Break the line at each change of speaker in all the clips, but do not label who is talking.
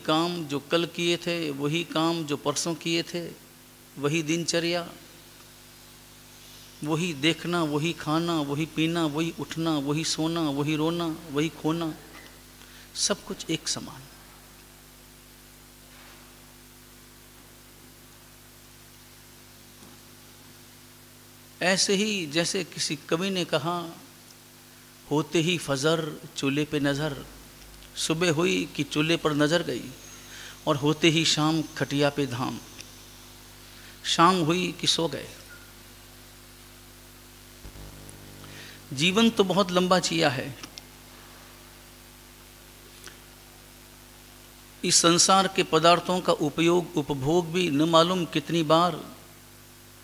काम जो कल किए थे, वही काम जो परसों किए थे, वही दिनचर्या, वही देखना, वही खाना, वही पीना, वही उठना, वही सोना, वही रोना, वही खोना, सब कुछ एक समान। ऐसे ही जैसे किसी कवि ने कहा, होते ही फजर चूल्हे पे नज़र, सुबह हुई कि चूल्हे पर नज़र गई, और होते ही शाम खटिया पे धाम, शाम हुई कि सो गए। जीवन तो बहुत लंबा जिया है। इस संसार के पदार्थों का उपयोग उपभोग भी न मालूम कितनी बार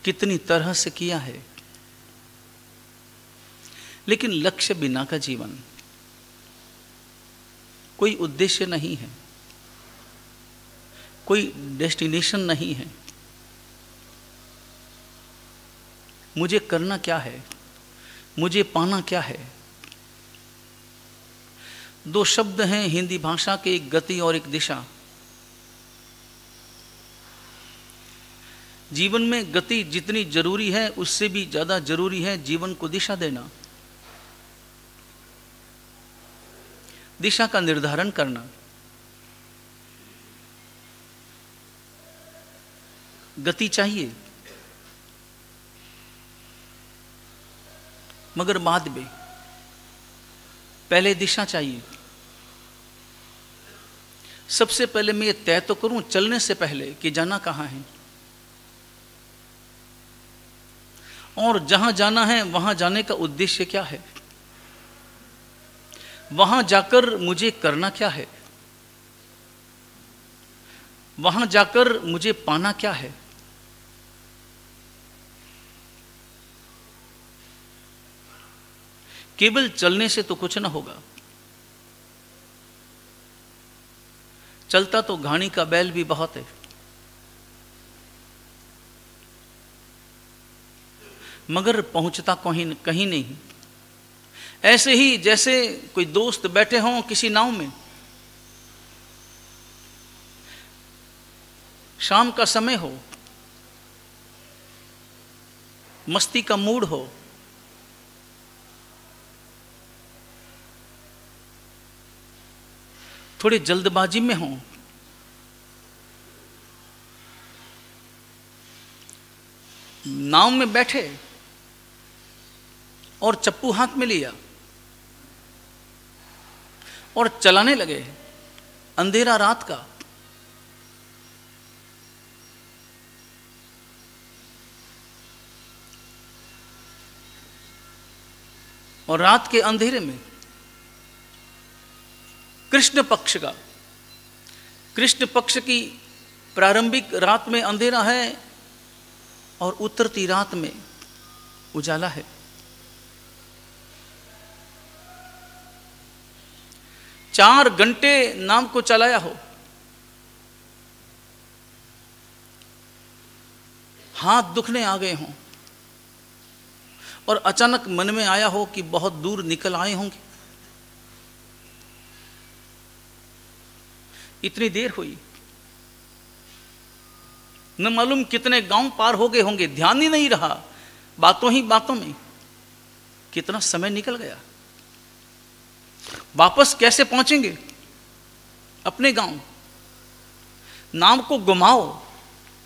कितनी तरह से किया है, लेकिन लक्ष्य बिना का जीवन, कोई उद्देश्य नहीं है, कोई डेस्टिनेशन नहीं है। मुझे करना क्या है, मुझे पाना क्या है। दो शब्द हैं हिंदी भाषा के, एक गति और एक दिशा। जीवन में गति जितनी जरूरी है, उससे भी ज्यादा जरूरी है जीवन को दिशा देना, दिशा का निर्धारण करना। गति चाहिए, मगर बाद में, पहले दिशा चाहिए। सबसे पहले मैं ये तय तो करूं चलने से पहले कि जाना कहां है, और जहां जाना है वहां जाने का उद्देश्य क्या है, वहां जाकर मुझे करना क्या है, वहां जाकर मुझे पाना क्या है। केवल चलने से तो कुछ ना होगा। चलता तो घानी का बैल भी बहुत है, मगर पहुंचता कहीं नहीं। ऐसे ही जैसे कोई दोस्त बैठे हों किसी नाव में, शाम का समय हो, मस्ती का मूड हो, थोड़ी जल्दबाजी में हो, नाव में बैठे और चप्पू हाथ में लिया और चलाने लगे, अंधेरा रात का, और रात के अंधेरे में कृष्ण पक्ष की प्रारंभिक रात में अंधेरा है और उतरती रात में उजाला है। चार घंटे नाव को चलाया हो, हाथ दुखने आ गए हों, और अचानक मन में आया हो कि बहुत दूर निकल आए होंगे, इतनी देर हुई, न मालूम कितने गांव पार हो गए होंगे, ध्यान ही नहीं रहा, बातों ही बातों में कितना समय निकल गया। वापस कैसे पहुंचेंगे अपने गांव? नाव को घुमाओ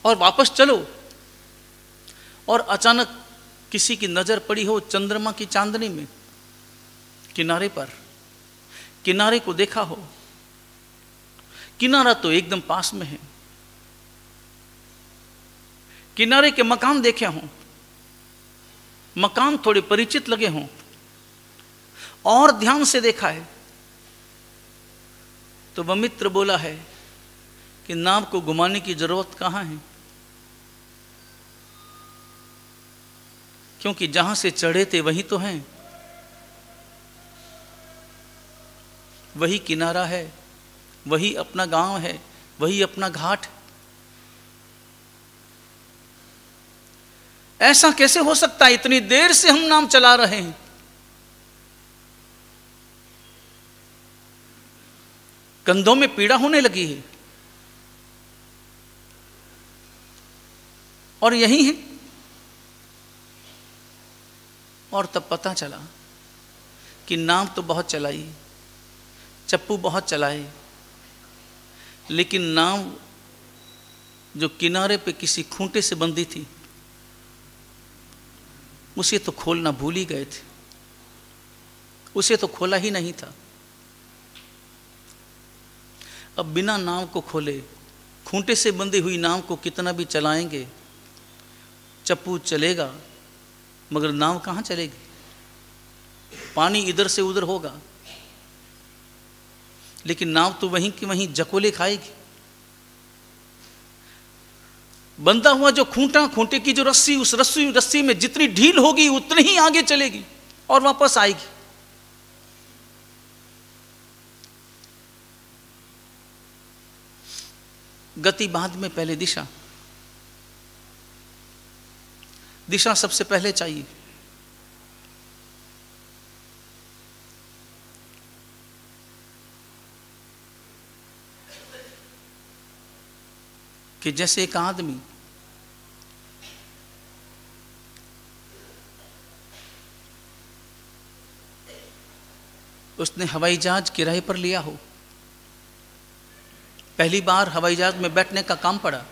और वापस चलो, और अचानक किसी की नजर पड़ी हो चंद्रमा की चांदनी में, किनारे पर, किनारे को देखा हो, किनारा तो एकदम पास में है, किनारे के मकान देखे हों, मकान थोड़े परिचित लगे हों, और ध्यान से देखा है तो वह मित्र बोला है कि नाव को घुमाने की जरूरत कहां है, क्योंकि जहां से चढ़े थे वही तो हैं, वही किनारा है, वही अपना गांव है, वही अपना घाट। ऐसा कैसे हो सकता है? इतनी देर से हम नाम चला रहे हैं, कंधों में पीड़ा होने लगी है, और यही है। और तब पता चला कि नाव तो बहुत चलाई, चप्पू बहुत चलाए, लेकिन नाव जो किनारे पे किसी खूंटे से बंधी थी उसे तो खोलना भूल ही गए थे, उसे तो खोला ही नहीं था। अब बिना नाव को खोले खूंटे से बंधी हुई नाव को कितना भी चलाएंगे, चप्पू चलेगा मगर नाव कहाँ चलेगी? पानी इधर से उधर होगा, लेकिन नाव तो वहीं की वहीं जकोले खाएगी। बंधा हुआ जो खूंटा, खूंटे की जो रस्सी, उस रस्सी में जितनी ढील होगी उतनी ही आगे चलेगी और वापस आएगी। गति बाद में, पहले दिशा। दिशा सबसे पहले चाहिए। कि जैसे एक आदमी उसने हवाई जहाज किराए पर लिया हो, पहली बार हवाई जहाज में बैठने का काम पड़ा,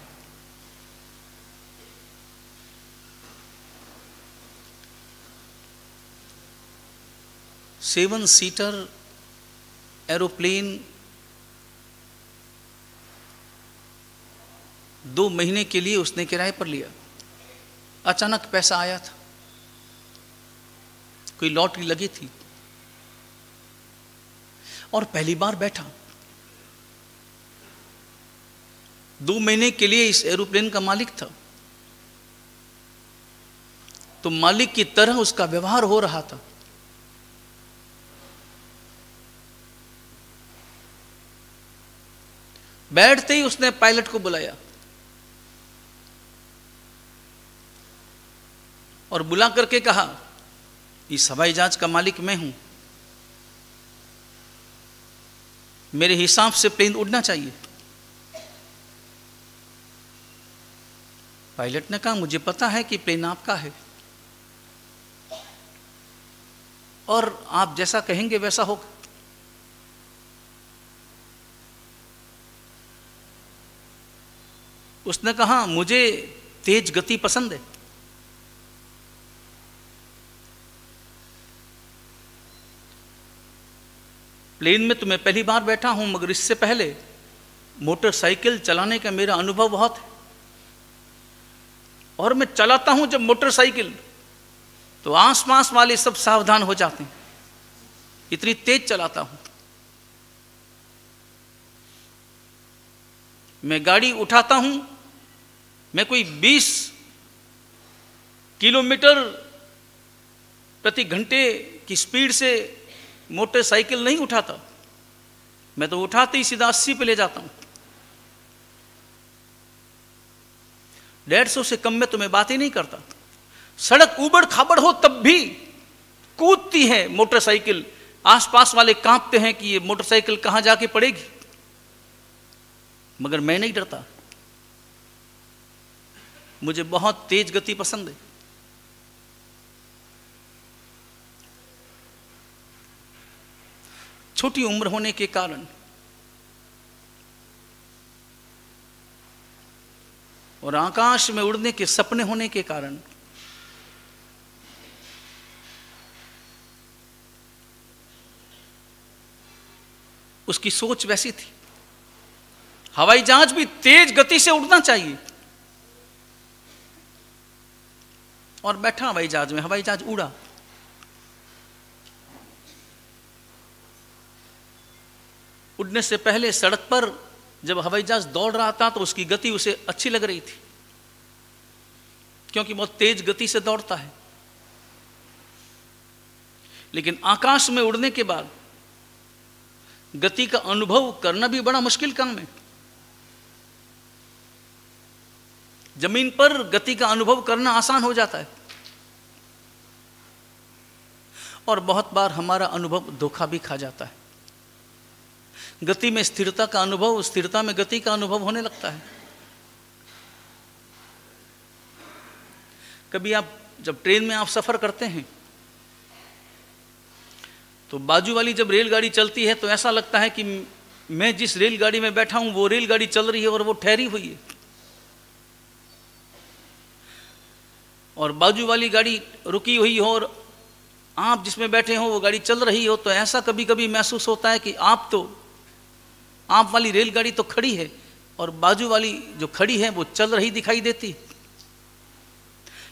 सेवन सीटर एरोप्लेन 2 महीने के लिए उसने किराए पर लिया। अचानक पैसा आया था, कोई लॉटरी लगी थी और पहली बार बैठा। 2 महीने के लिए इस एरोप्लेन का मालिक था, तो मालिक की तरह उसका व्यवहार हो रहा था। बैठते ही उसने पायलट को बुलाया और बुला करके कहा, इस हवाई जहाज का मालिक मैं हूं, मेरे हिसाब से प्लेन उड़ना चाहिए। पायलट ने कहा, मुझे पता है कि प्लेन आपका है और आप जैसा कहेंगे वैसा होगा। उसने कहा, मुझे तेज गति पसंद है। प्लेन में तो मैं पहली बार बैठा हूं, मगर इससे पहले मोटरसाइकिल चलाने का मेरा अनुभव बहुत है और मैं चलाता हूं जब मोटरसाइकिल तो आसपास वाले सब सावधान हो जाते हैं, इतनी तेज चलाता हूं। मैं गाड़ी उठाता हूं, मैं कोई 20 किलोमीटर प्रति घंटे की स्पीड से मोटरसाइकिल नहीं उठाता, मैं तो उठाते ही सीधा 80 पे ले जाता हूं। 150 से कम में तो मैं बात ही नहीं करता। सड़क उबड़ खाबड़ हो तब भी कूदती है मोटरसाइकिल, आसपास वाले कांपते हैं कि ये मोटरसाइकिल कहां जाके पड़ेगी, मगर मैं नहीं डरता। मुझे बहुत तेज गति पसंद है। छोटी उम्र होने के कारण और आकाश में उड़ने के सपने होने के कारण उसकी सोच वैसी थी। हवाई जहाज भी तेज गति से उड़ना चाहिए। और बैठा हवाई जहाज में, हवाई जहाज उड़ा। उड़ने से पहले सड़क पर जब हवाई जहाज दौड़ रहा था तो उसकी गति उसे अच्छी लग रही थी, क्योंकि बहुत तेज गति से दौड़ता है। लेकिन आकाश में उड़ने के बाद गति का अनुभव करना भी बड़ा मुश्किल काम है। जमीन पर गति का अनुभव करना आसान हो जाता है और बहुत बार हमारा अनुभव धोखा भी खा जाता है। गति में स्थिरता का अनुभव, स्थिरता में गति का अनुभव होने लगता है। कभी आप जब ट्रेन में आप सफ़र करते हैं तो बाजू वाली जब रेलगाड़ी चलती है तो ऐसा लगता है कि मैं जिस रेलगाड़ी में बैठा हूं वो रेलगाड़ी चल रही है और वो ठहरी हुई है, और बाजू वाली गाड़ी रुकी हुई हो और आप जिसमें बैठे हो वो गाड़ी चल रही हो, तो ऐसा कभी कभी महसूस होता है कि आप वाली रेलगाड़ी तो खड़ी है और बाजू वाली जो खड़ी है वो चल रही दिखाई देती।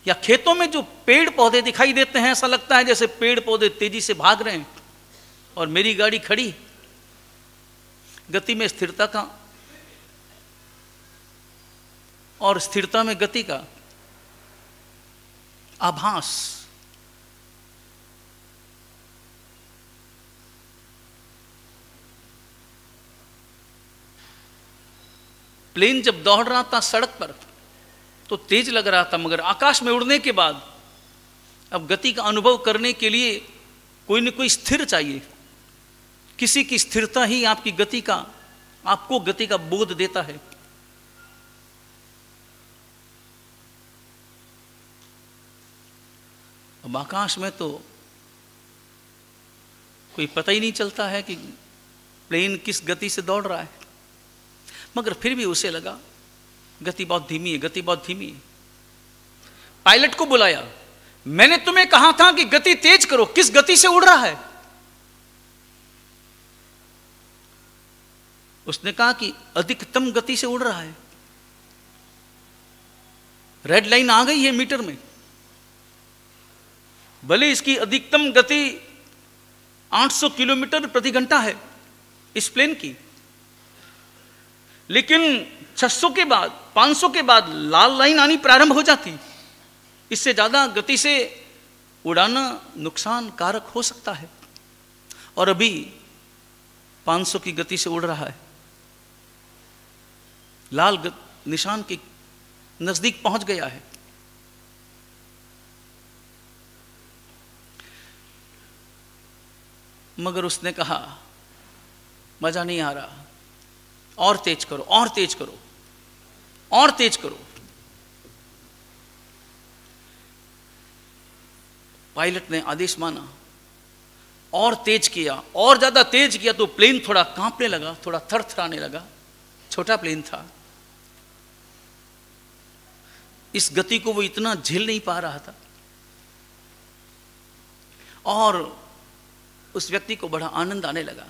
या खेतों में जो पेड़ पौधे दिखाई देते हैं, ऐसा लगता है जैसे पेड़ पौधे तेजी से भाग रहे हैं और मेरी गाड़ी खड़ी। गति में स्थिरता का और स्थिरता में गति का आभास। प्लेन जब दौड़ रहा था सड़क पर तो तेज लग रहा था, मगर आकाश में उड़ने के बाद अब गति का अनुभव करने के लिए कोई न कोई स्थिर चाहिए। किसी की स्थिरता ही आपको गति का बोध देता है। अब आकाश में तो कोई पता ही नहीं चलता है कि प्लेन किस गति से दौड़ रहा है, मगर फिर भी उसे लगा गति बहुत धीमी है, गति बहुत धीमी है। पायलट को बुलाया, मैंने तुम्हें कहा था कि गति तेज करो, किस गति से उड़ रहा है? उसने कहा कि अधिकतम गति से उड़ रहा है। रेड लाइन आ गई है मीटर में, भले इसकी अधिकतम गति 800 किलोमीटर प्रति घंटा है इस प्लेन की, लेकिन 600 के बाद 500 के बाद लाल लाइन आनी प्रारंभ हो जाती। इससे ज्यादा गति से उड़ाना नुकसान कारक हो सकता है, और अभी 500 की गति से उड़ रहा है, लाल निशान के नजदीक पहुंच गया है। मगर उसने कहा मजा नहीं आ रहा, और तेज करो, और तेज करो, और तेज करो। पायलट ने आदेश माना और तेज किया, और ज्यादा तेज किया तो प्लेन थोड़ा कांपने लगा, थोड़ा थरथराने लगा। छोटा प्लेन था, इस गति को वो इतना झेल नहीं पा रहा था, और उस व्यक्ति को बड़ा आनंद आने लगा।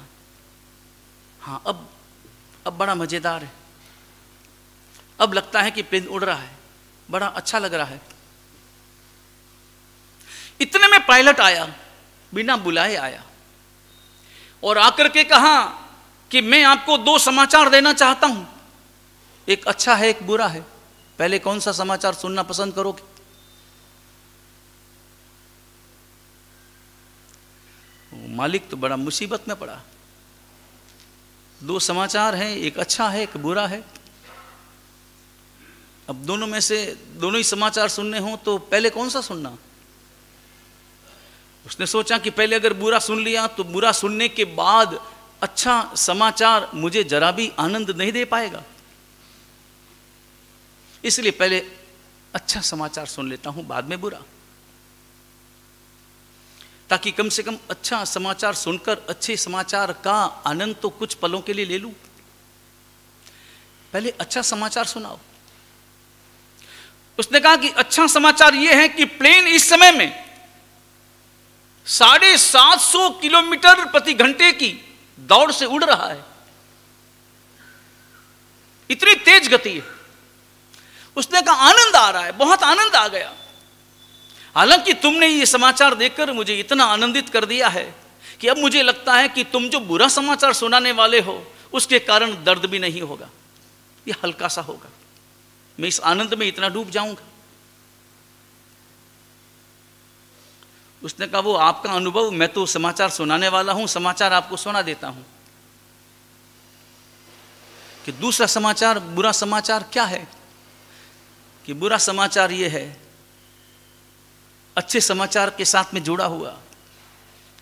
हाँ, अब बड़ा मजेदार है, अब लगता है कि प्लेन उड़ रहा है, बड़ा अच्छा लग रहा है। इतने में पायलट आया, बिना बुलाए आया, और आकर के कहा कि मैं आपको 2 समाचार देना चाहता हूं, एक अच्छा है, एक बुरा है। पहले कौन सा समाचार सुनना पसंद करोगे? मालिक तो बड़ा मुसीबत में पड़ा। 2 समाचार हैं, एक अच्छा है, एक बुरा है। अब दोनों में से दोनों ही समाचार सुनने हो तो पहले कौन सा सुनना? उसने सोचा कि पहले अगर बुरा सुन लिया तो बुरा सुनने के बाद अच्छा समाचार मुझे जरा भी आनंद नहीं दे पाएगा, इसलिए पहले अच्छा समाचार सुन लेता हूं, बाद में बुरा, ताकि कम से कम अच्छा समाचार सुनकर अच्छे समाचार का आनंद तो कुछ पलों के लिए ले लूं। पहले अच्छा समाचार सुनाओ। उसने कहा कि अच्छा समाचार यह है कि प्लेन इस समय में 750 किलोमीटर प्रति घंटे की दौड़ से उड़ रहा है, इतनी तेज गति है। उसने कहा आनंद आ रहा है, बहुत आनंद आ गया। हालांकि तुमने ये समाचार देखकर मुझे इतना आनंदित कर दिया है कि अब मुझे लगता है कि तुम जो बुरा समाचार सुनाने वाले हो उसके कारण दर्द भी नहीं होगा, ये हल्का सा होगा, मैं इस आनंद में इतना डूब जाऊंगा। उसने कहा वो आपका अनुभव, मैं तो समाचार सुनाने वाला हूं, समाचार आपको सुना देता हूं कि दूसरा समाचार, बुरा समाचार क्या है। कि बुरा समाचार यह है, अच्छे समाचार के साथ में जुड़ा हुआ,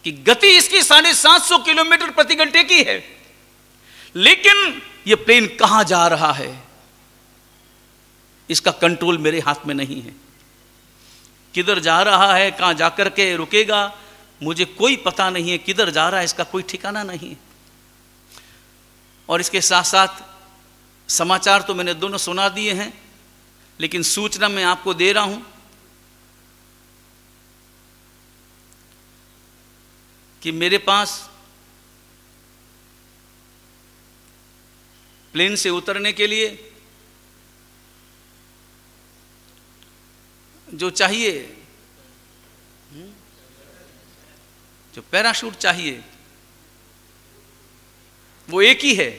कि गति इसकी 750 किलोमीटर प्रति घंटे की है, लेकिन यह प्लेन कहां जा रहा है इसका कंट्रोल मेरे हाथ में नहीं है। किधर जा रहा है, कहाँ जाकर के रुकेगा, मुझे कोई पता नहीं है। किधर जा रहा है इसका कोई ठिकाना नहीं है। और इसके साथ साथ समाचार तो मैंने दोनों सुना दिए हैं, लेकिन सूचना मैं आपको दे रहा हूं कि मेरे पास प्लेन से उतरने के लिए जो चाहिए, जो पैराशूट चाहिए, वो एक ही है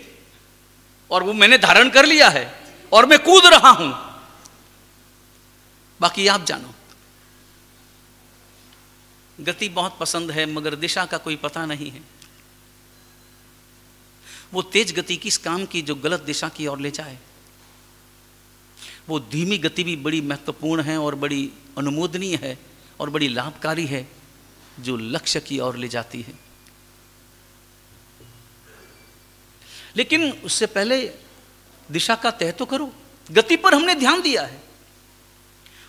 और वो मैंने धारण कर लिया है और मैं कूद रहा हूं। बाकी आप जानो। गति बहुत पसंद है मगर दिशा का कोई पता नहीं है। वो तेज गति किस काम की जो गलत दिशा की ओर ले जाए। वो धीमी गति भी बड़ी महत्वपूर्ण है और बड़ी अनुमोदनीय है और बड़ी लाभकारी है जो लक्ष्य की ओर ले जाती है। लेकिन उससे पहले दिशा का तय तो करो। गति पर हमने ध्यान दिया है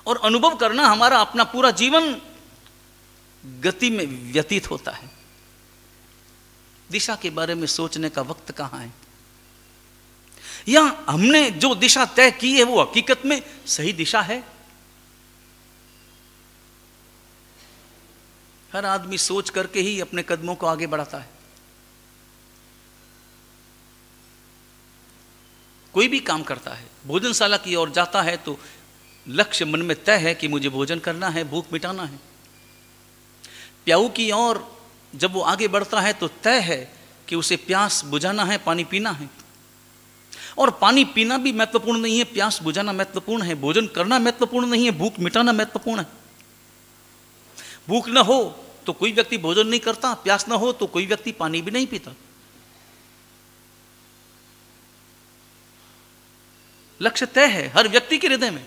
और अनुभव करना हमारा अपना पूरा जीवन गति में व्यतीत होता है। दिशा के बारे में सोचने का वक्त कहां है? या हमने जो दिशा तय की है वो हकीकत में सही दिशा है? हर आदमी सोच करके ही अपने कदमों को आगे बढ़ाता है। कोई भी काम करता है, भोजनशाला की ओर जाता है तो लक्ष्य मन में तय है कि मुझे भोजन करना है, भूख मिटाना है। प्याऊ की ओर जब वो आगे बढ़ता है तो तय है कि उसे प्यास बुझाना है, पानी पीना है। और पानी पीना भी महत्वपूर्ण नहीं है, प्यास बुझाना महत्वपूर्ण है। भोजन करना महत्वपूर्ण नहीं है, भूख मिटाना महत्वपूर्ण है। भूख न हो तो कोई व्यक्ति भोजन नहीं करता, प्यास न हो तो कोई व्यक्ति पानी भी नहीं पीता। लक्ष्य तय है हर व्यक्ति के हृदय में।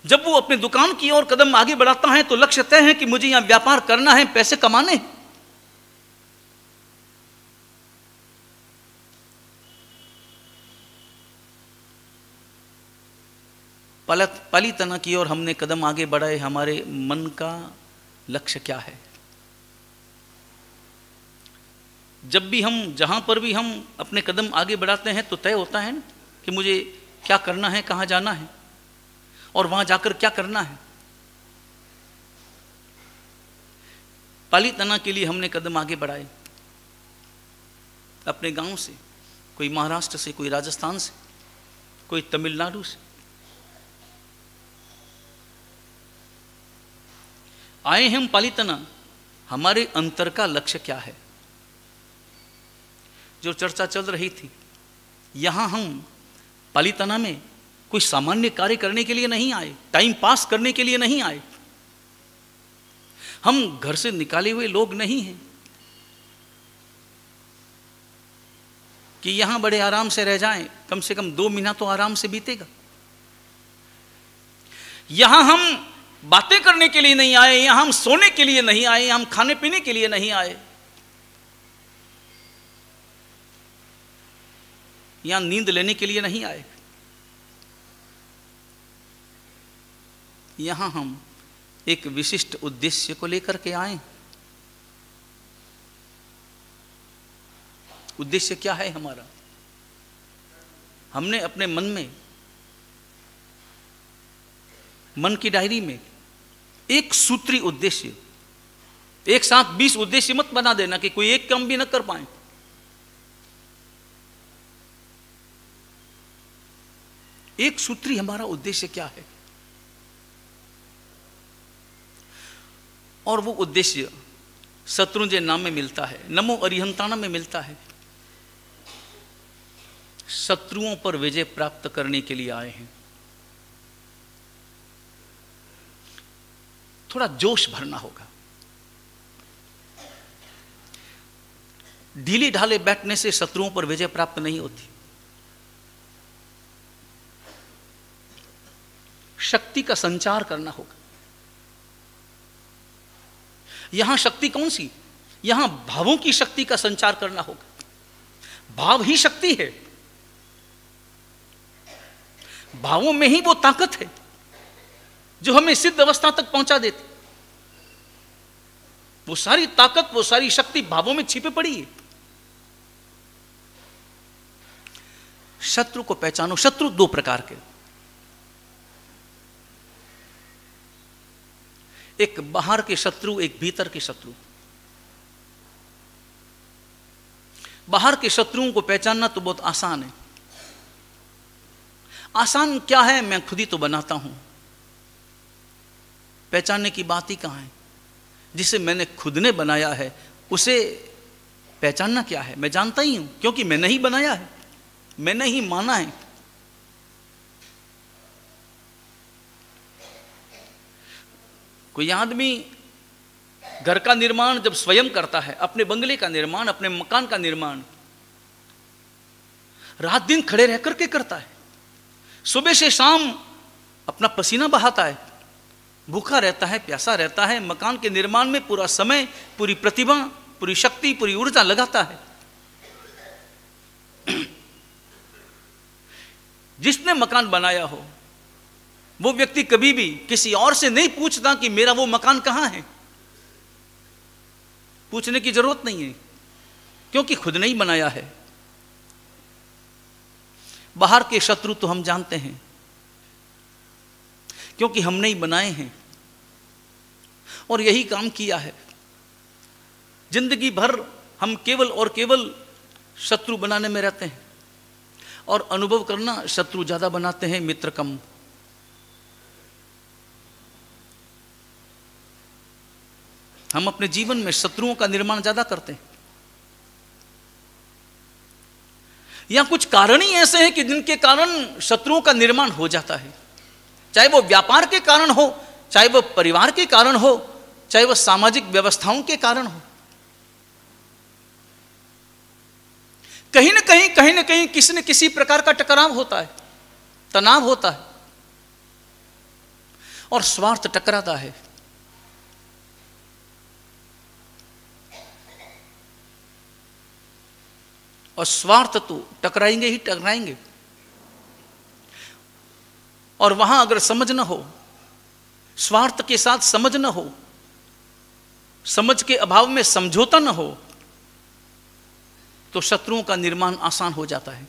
जब वो अपने दुकान की ओर कदम आगे बढ़ाता है तो लक्ष्य तय है कि मुझे यहां व्यापार करना है, पैसे कमाने हैं। पालीतना की ओर हमने कदम आगे बढ़ाए, हमारे मन का लक्ष्य क्या है? जब भी हम जहां पर भी हम अपने कदम आगे बढ़ाते हैं तो तय होता है ना कि मुझे क्या करना है, कहां जाना है और वहां जाकर क्या करना है। पालीतना के लिए हमने कदम आगे बढ़ाए अपने गांव से, कोई महाराष्ट्र से, कोई राजस्थान से, कोई तमिलनाडु से आए हम पालीतना। हमारे अंतर का लक्ष्य क्या है? जो चर्चा चल रही थी, यहां हम पालीतना में कोई सामान्य कार्य करने के लिए नहीं आए, टाइम पास करने के लिए नहीं आए। हम घर से निकाले हुए लोग नहीं हैं कि यहां बड़े आराम से रह जाएं, कम से कम 2 महीना तो आराम से बीतेगा। यहां हम बातें करने के लिए नहीं आए, यहां हम सोने के लिए नहीं आए, हम खाने पीने के लिए नहीं आए, यहां नींद लेने के लिए नहीं आए। यहां हम एक विशिष्ट उद्देश्य को लेकर के आए। उद्देश्य क्या है हमारा? हमने अपने मन में, मन की डायरी में एक सूत्री उद्देश्य, एक साथ 20 उद्देश्य मत बना देना कि कोई एक काम भी न कर पाए। एक सूत्री हमारा उद्देश्य क्या है? और वो उद्देश्य शत्रुंजय नाम में मिलता है, नमो अरिहंताना में मिलता है। शत्रुओं पर विजय प्राप्त करने के लिए आए हैं। थोड़ा जोश भरना होगा। ढीले ढाले बैठने से शत्रुओं पर विजय प्राप्त नहीं होती। शक्ति का संचार करना होगा। यहां शक्ति कौन सी? यहां भावों की शक्ति का संचार करना होगा। भाव ही शक्ति है, भावों में ही वो ताकत है। जो हमें सिद्ध अवस्था तक पहुंचा देती। वो सारी ताकत, वो सारी शक्ति भावों में छिपे पड़ी है। शत्रु को पहचानो। शत्रु दो प्रकार के, एक बाहर के शत्रु, एक भीतर के शत्रु। बाहर के शत्रुओं को पहचानना तो बहुत आसान है। आसान क्या है, मैं खुद ही तो बनाता हूं। पहचानने की बात ही कहां है? जिसे मैंने खुद ने बनाया है उसे पहचानना क्या है? मैं जानता ही हूं, क्योंकि मैंने ही बनाया है, मैंने ही माना है। कोई आदमी घर का निर्माण जब स्वयं करता है, अपने बंगले का निर्माण, अपने मकान का निर्माण, रात दिन खड़े रह करके करता है। सुबह से शाम अपना पसीना बहाता है, भूखा रहता है, प्यासा रहता है, मकान के निर्माण में पूरा समय, पूरी प्रतिभा, पूरी शक्ति, पूरी ऊर्जा लगाता है। जिसने मकान बनाया हो वो व्यक्ति कभी भी किसी और से नहीं पूछता कि मेरा वो मकान कहां है। पूछने की जरूरत नहीं है, क्योंकि खुद ने ही बनाया है। बाहर के शत्रु तो हम जानते हैं, क्योंकि हमने ही बनाए हैं और यही काम किया है। जिंदगी भर हम केवल और केवल शत्रु बनाने में रहते हैं और अनुभव करना, शत्रु ज्यादा बनाते हैं, मित्र कम। हम अपने जीवन में शत्रुओं का निर्माण ज्यादा करते हैं, या कुछ कारण ही ऐसे हैं कि जिनके कारण शत्रुओं का निर्माण हो जाता है। चाहे वो व्यापार के कारण हो, चाहे वो परिवार के कारण हो, चाहे वो सामाजिक व्यवस्थाओं के कारण हो। कहीं ना कहीं किसी न किसी प्रकार का टकराव होता है, तनाव होता है और स्वार्थ टकराता है। और स्वार्थ तो टकराएंगे ही टकराएंगे। और वहां अगर समझ न हो, स्वार्थ के साथ समझ न हो, समझ के अभाव में समझौता न हो, तो शत्रुओं का निर्माण आसान हो जाता है।